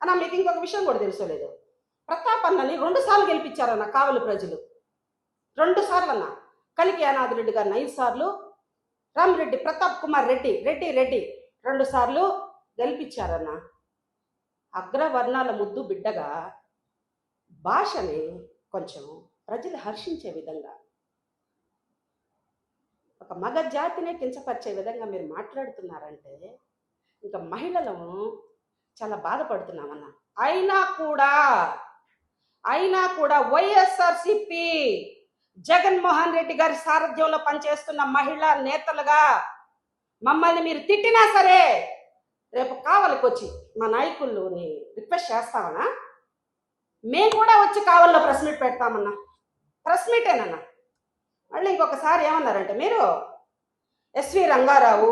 అన్న మీకు ఇంకొక విషయం కూడా తెలుసోలేదు, ప్రతాప్ అన్నని 2 సార్లు గెలిపించారన్న కావలి ప్రజలు. 2 సార్లు అన్న. కలికి అనాథ్ రెడ్డి గారిని 5 సార్లు, రామిరెడ్డి ప్రతాప్ కుమార్ రెడ్డి 2 సార్లు గెలిపించారన్న. అగ్రవర్ణాల ముద్దు బిడ్డగా భాషని కొంచెం ప్రజలు హర్షించే విధంగా, ఒక మగ జాతినే కించపరిచే విధంగా మీరు మాట్లాడుతున్నారంటే ఇంకా మహిళలను చాలా బాధపడుతున్నామన్న. అయినా కూడా వైఎస్ఆర్సిపి జగన్మోహన్ రెడ్డి గారి సారథ్యంలో పనిచేస్తున్న మహిళా నేతలుగా మమ్మల్ని మీరు తిట్టినా సరే రేపు కావలికి వచ్చి మా నాయకుల్ని రిక్వెస్ట్ చేస్తామన్నా, మేము కూడా వచ్చి కావల్లో ప్రెస్ మీట్ పెడతామన్నా. ప్రెస్ మీటేనన్నా. మళ్ళీ ఇంకొకసారి ఏమన్నారంటే మీరు ఎస్వి రంగారావు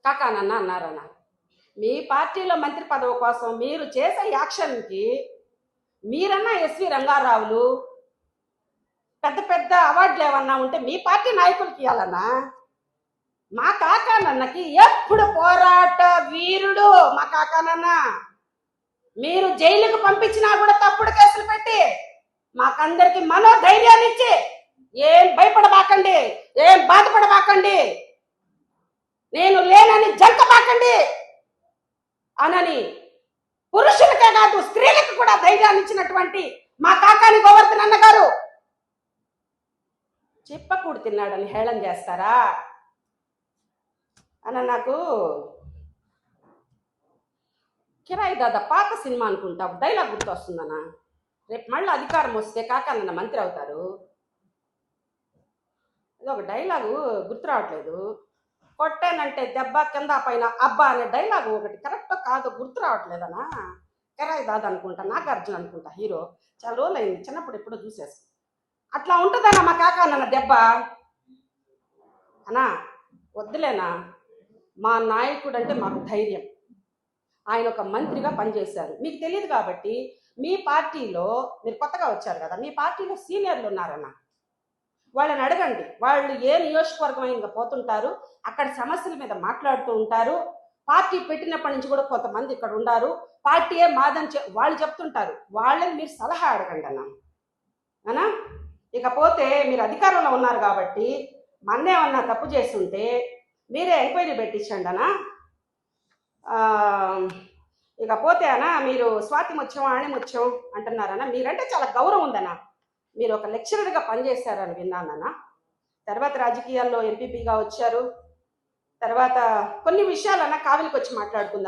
కాకానన్న అన్నారన్న. మీ పార్టీలో మంత్రి పదవి కోసం మీరు చేసే యాక్షన్కి మీరన్నా ఎస్వి రంగారావులు పెద్ద పెద్ద అవార్డులు ఏమన్నా ఉంటే మీ పార్టీ నాయకులకి ఇవ్వాలన్నా. మా కాకానన్నకి ఎప్పుడు పోరాట వీరుడు మా కాకానన్న. మీరు జైలుకు పంపించినా కూడా తప్పుడు కేసులు పెట్టి మాకందరికి మనోధైర్యాన్ని ఇచ్చి ఏం భయపడబాకండి, ఏం బాధపడబాకండి, నేను లేనని జంకబాకండి అనని పురుషులకే కాదు స్త్రీలకు కూడా ధైర్యాన్ని ఇచ్చినటువంటి మా కాకాని గోవర్ధన్ అన్న గారు చిప్పకూడు తిన్నాడని హేళన చేస్తారా అన్న. నాకు కిరాయి దాదా పాత సినిమా అనుకుంటా డైలాగ్ గుర్తు వస్తుందన్న. రేపు మళ్ళీ అధికారం వస్తే కాకానన్న మంత్రి అవుతారు. ఇది ఒక డైలాగు గుర్తు రావట్లేదు. కొట్టానంటే దెబ్బ కింద పైన అబ్బా అనే డైలాగు ఒకటి కరెక్ట్ కాదు గుర్తు రావట్లేదనా. కిరాయి దాదా అనుకుంటా, నాగార్జున అనుకుంటా హీరో. చాలా రోజులు అయింది, చిన్నప్పుడు ఎప్పుడో చూసేసి. అట్లా ఉంటుందన్నా మా కాకానన్న దెబ్బ అన్నా. వద్దులేనా, మా నాయకుడు అంటే మాకు ధైర్యం. ఆయన ఒక మంత్రిగా పనిచేశారు, మీకు తెలియదు కాబట్టి. మీ పార్టీలో మీరు కొత్తగా వచ్చారు కదా, మీ పార్టీలో సీనియర్లు ఉన్నారన్న, వాళ్ళని అడగండి. వాళ్ళు ఏ నియోజకవర్గం ఇంకా పోతుంటారు, అక్కడ సమస్యల మీద మాట్లాడుతూ ఉంటారు. పార్టీ పెట్టినప్పటి నుంచి కూడా కొంతమంది ఇక్కడ ఉన్నారు, పార్టీయే మాదని వాళ్ళు చెప్తుంటారు. వాళ్ళని మీరు సలహా అడగండి అన్నా. ఇకపోతే మీరు అధికారంలో ఉన్నారు కాబట్టి మన్నేమన్నా తప్పు చేస్తుంటే మీరే ఎంక్వైరీ పెట్టించండి అన్నా. ఇకపోతే అన్నా, మీరు స్వాతి ముత్యం ఆణిముత్యం అంటున్నారన్నా. మీరంటే చాలా గౌరవం ఉందన్నా. మీరు ఒక లెక్చరర్గా పనిచేశారని విన్నానన్నా. తర్వాత రాజకీయాల్లో ఎంపీపీగా వచ్చారు. తర్వాత కొన్ని విషయాలన్నా కావిలికి వచ్చి మాట్లాడుకుందాం.